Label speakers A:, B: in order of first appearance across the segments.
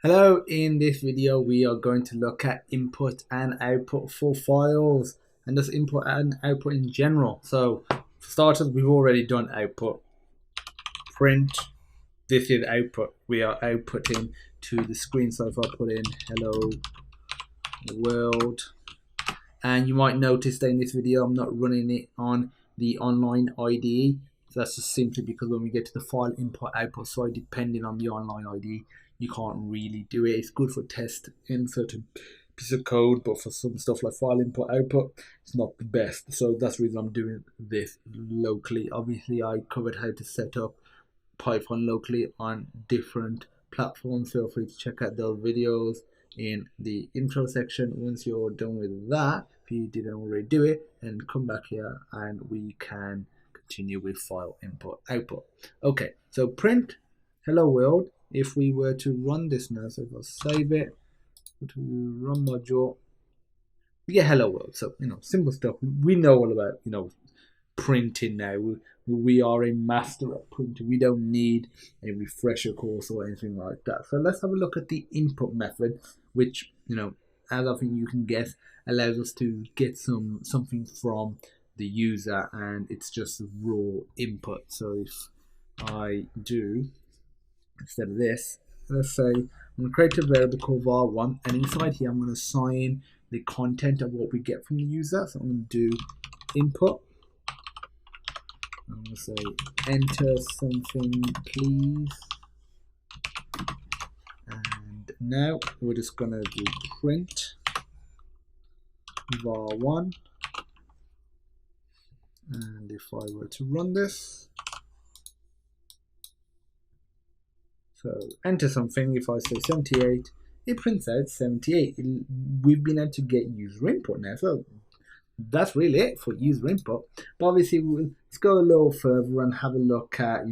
A: Hello, in this video we are going to look at input and output for files and just input and output in general. So for starters, we've already done output. Print, this is output. We are outputting to the screen. So if I put in hello world, and you might notice that in this video I'm not running it on the online IDE. So that's just simply because when we get to the file input output side, depending on the online IDE, you can't really do it. It's good for test in certain piece of code, but for some stuff like file input output, it's not the best. So that's the reason I'm doing this locally. Obviously, I covered how to set up Python locally on different platforms. Feel free to check out those videos in the intro section. Once you're done with that, if you didn't already do it, and come back here and we can continue with file input output. Okay, so print hello world. If we were to run this now, so if I save it, to run module, we get hello world. So simple stuff. We know all about printing now. We are a master at printing. We don't need a refresher course or anything like that. So let's have a look at the input method, which as I think you can guess, allows us to get something from the user, and it's just raw input. So if I do, instead of this, let's say I'm going to create a variable called var1, and inside here I'm going to assign the content of what we get from the user. So I'm going to do input. I'm going to say enter something please, and now we're just going to do print var1, and if I were to run this, so enter something, if I say 78, it prints out 78. We've been able to get user input now, so that's really it for user input. But obviously, let's go a little further and have a look at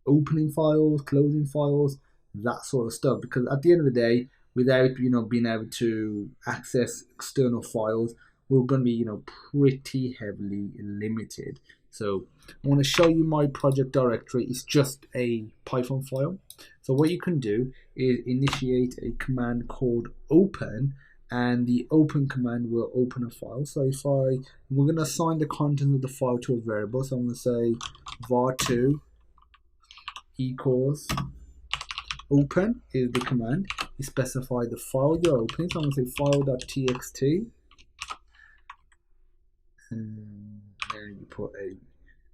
A: opening files, closing files, that sort of stuff. Because at the end of the day, without being able to access external files, we're going to be pretty heavily limited. So I want to show you my project directory. It's just a Python file. So what you can do is initiate a command called open, and the open command will open a file. So if we're going to assign the content of the file to a variable. So I'm going to say var2 equals open is the command. You specify the file you're opening. So I'm going to say file.txt, and then you put a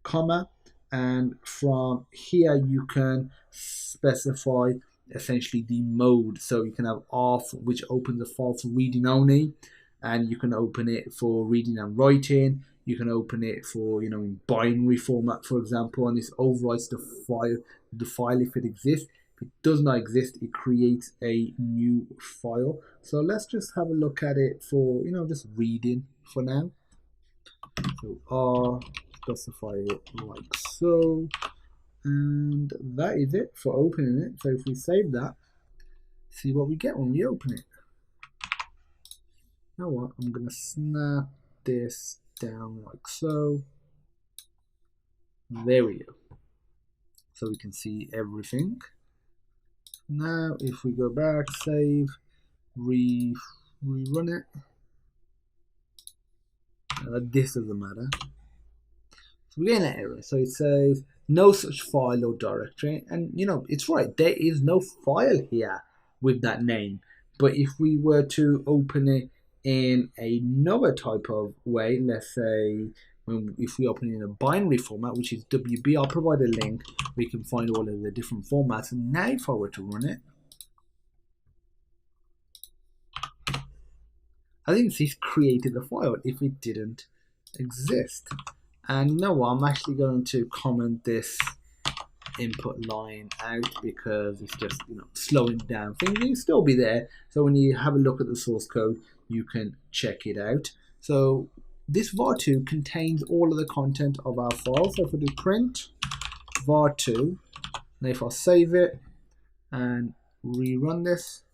A: comma, and from here you can specify essentially the mode. So you can have auth, which opens the file for reading only, and you can open it for reading and writing. You can open it for in binary format, for example, and this overwrites the file if it exists. If it does not exist, it creates a new file. So let's just have a look at it for just reading for now. So R, specify it like so, and that is it for opening it. So if we save that, see what we get when we open it. You know what? I'm gonna snap this down like so. There we go. So we can see everything. Now if we go back, save, rerun it. This doesn't matter. So we're getting an error. So it says no such file or directory, and it's right. There is no file here with that name. But if we were to open it in another type of way, let's say if we open it in a binary format, which is WB, I'll provide a link. We can find all of the different formats. And now if I were to run it, I think this created the file if it didn't exist. And you know what? I'm actually going to comment this input line out because it's just slowing down things. It'll still be there. So when you have a look at the source code, you can check it out. So this var2 contains all of the content of our file. So if I do print var2, and if I save it and rerun this,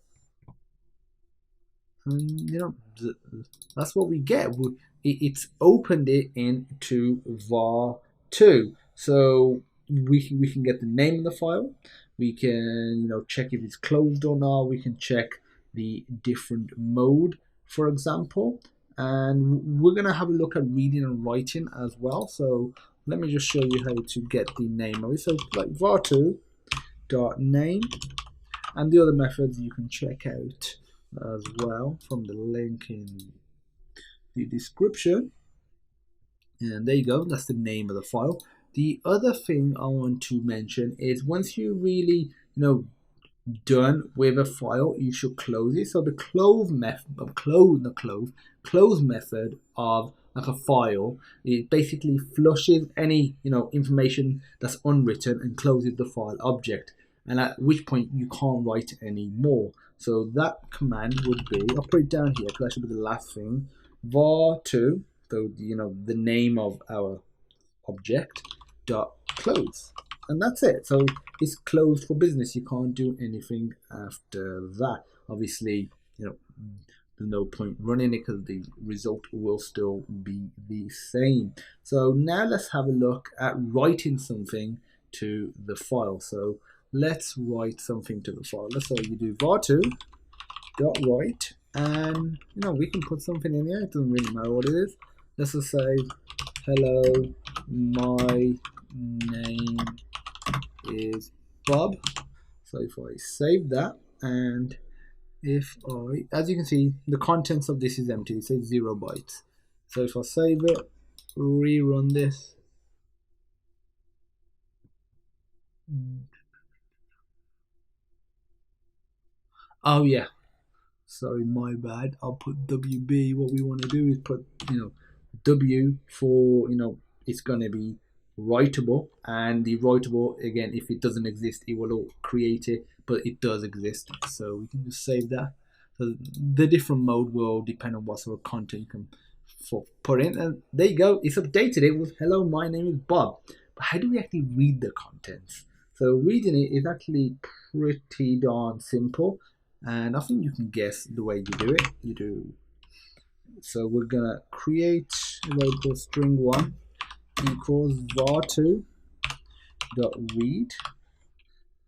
A: and that's what we get. It's opened it into var2. So we can get the name of the file. We can check if it's closed or not. We can check the different mode, for example, and we're gonna have a look at reading and writing as well. So let me just show you how to get the name of it. So like var2 dot name, and the other methods you can check out as well from the link in the description. And there you go, that's the name of the file. The other thing I want to mention is once you really done with a file, you should close it. So the close method of like a file, it basically flushes any information that's unwritten and closes the file object, and at which point you can't write anymore. So that command would be, I'll put it down here because that should be the last thing, var2, so the name of our object, dot close, and that's it. So it's closed for business. You can't do anything after that. Obviously, there's no point running it because the result will still be the same. So now let's have a look at writing something to the file. So let's write something to the file. Let's say you do var2 dot write, and we can put something in here. It doesn't really matter what it is. Let's just say hello, my name is Bob. So if I save that, and if I, as you can see, the contents of this is empty. It says 0 bytes. So if I save it, rerun this, oh yeah, sorry, my bad. I'll put WB. What we want to do is put W for it's going to be writable, and the writable, again, if it doesn't exist it will create it, but it does exist, so we can just save that. So the different mode will depend on what sort of content you can put in, and there you go, it's updated it with hello, my name is Bob. But how do we actually read the contents? So reading it is actually pretty darn simple, and I think you can guess the way you do. So we're gonna create a local string 1 equals var2 dot read,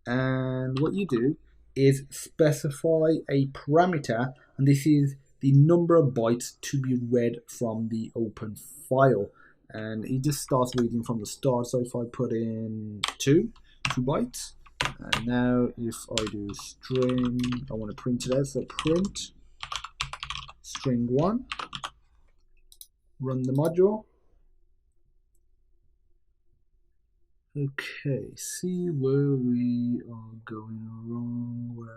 A: and what you do is specify a parameter, and this is the number of bytes to be read from the open file, and it just starts reading from the start. So if I put in 2 bytes, and now if I do string, I want to print it out, so print string 1, run the module. Okay, see where we are going wrong,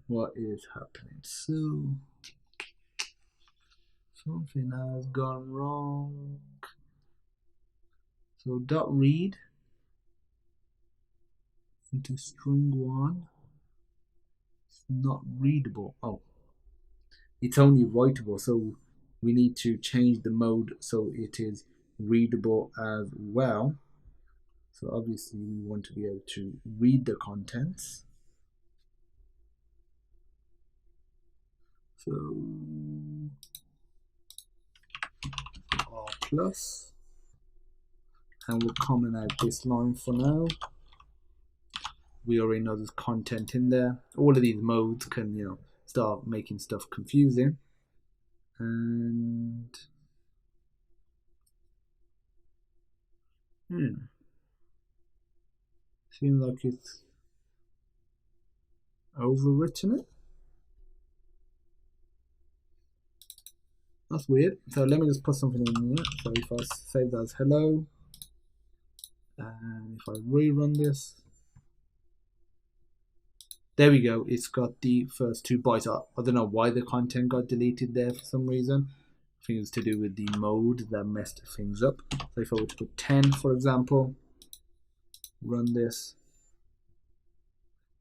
A: what is happening. So something has gone wrong. So dot read into string 1, it's not readable. Oh, it's only writable, so we need to change the mode so it is readable as well. So obviously we want to be able to read the contents. So R plus, and we'll comment out this line for now. We already know there's content in there. All of these modes can start making stuff confusing. And seems like it's overwritten it. That's weird. So let me just put something in here. So if I save that as hello, and if I rerun this, there we go. It's got the first 2 bytes. I don't know why the content got deleted there for some reason. I think it's to do with the mode that messed things up. So if I were to put 10, for example, run this,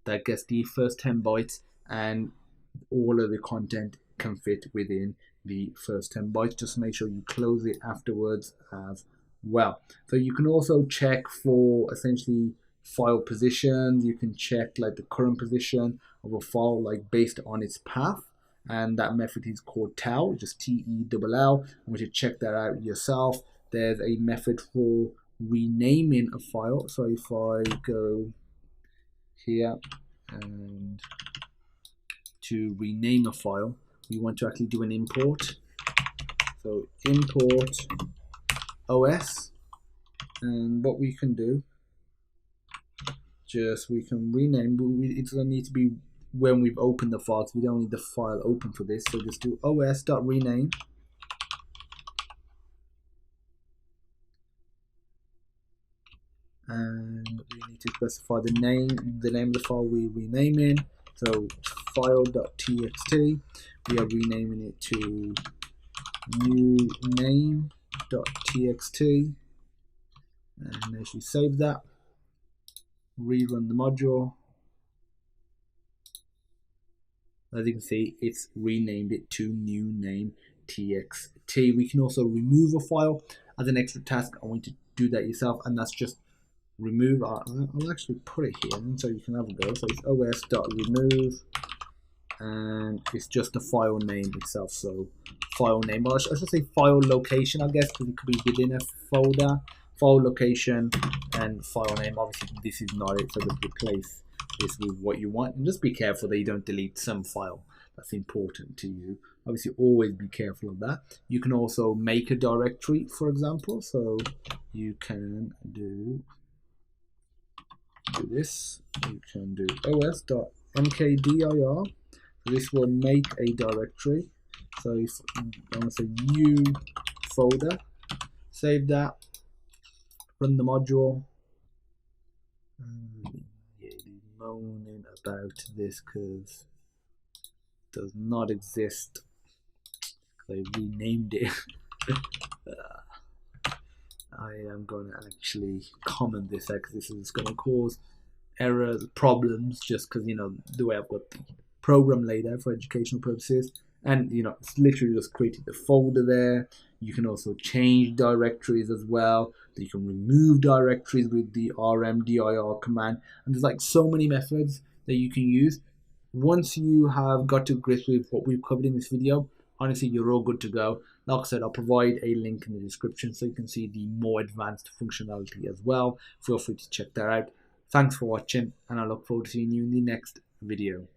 A: that gets the first 10 bytes, and all of the content can fit within the first 10 bytes. Just make sure you close it afterwards as well. So you can also check for essentially file positions. You can check like the current position of a file like based on its path, and that method is called tell, just TELL. I'm going to check that out yourself. There's a method for renaming a file. So if I go here and to rename a file, we want to actually do an import. So import OS, and what we can do, we can rename. It doesn't need to be when we've opened the file, so we don't need the file open for this. So just do os.rename, and we need to specify the name of the file we're renaming. So file.txt, we are renaming it to new name.txt, and as you save that, rerun the module, as you can see, it's renamed it to new name.txt. We can also remove a file as an extra task. I want you to do that yourself, and that's just remove. I'll actually put it here so you can have a go. So it's os.remove, and it's just the file name itself. So file name, or I should say file location, I guess, because it could be within a folder. File location and file name. Obviously, this is not it, so just replace this with what you want, and just be careful that you don't delete some file that's important to you. Obviously, always be careful of that. You can also make a directory, for example. So you can do this. You can do os.mkdir. This will make a directory. So if I'm going to say new folder, save that, run the module. Yeah, moaning about this because it does not exist. They renamed it. I am going to actually comment this out because this is going to cause errors, problems, just because, you know, the way I've got the program laid out for educational purposes. And, you know, it's literally just created the folder there. You can also change directories as well. You can remove directories with the rmdir command. And there's like so many methods that you can use. Once you have got to grips with what we've covered in this video, honestly, you're all good to go. Like I said, I'll provide a link in the description so you can see the more advanced functionality as well. Feel free to check that out. Thanks for watching, and I look forward to seeing you in the next video.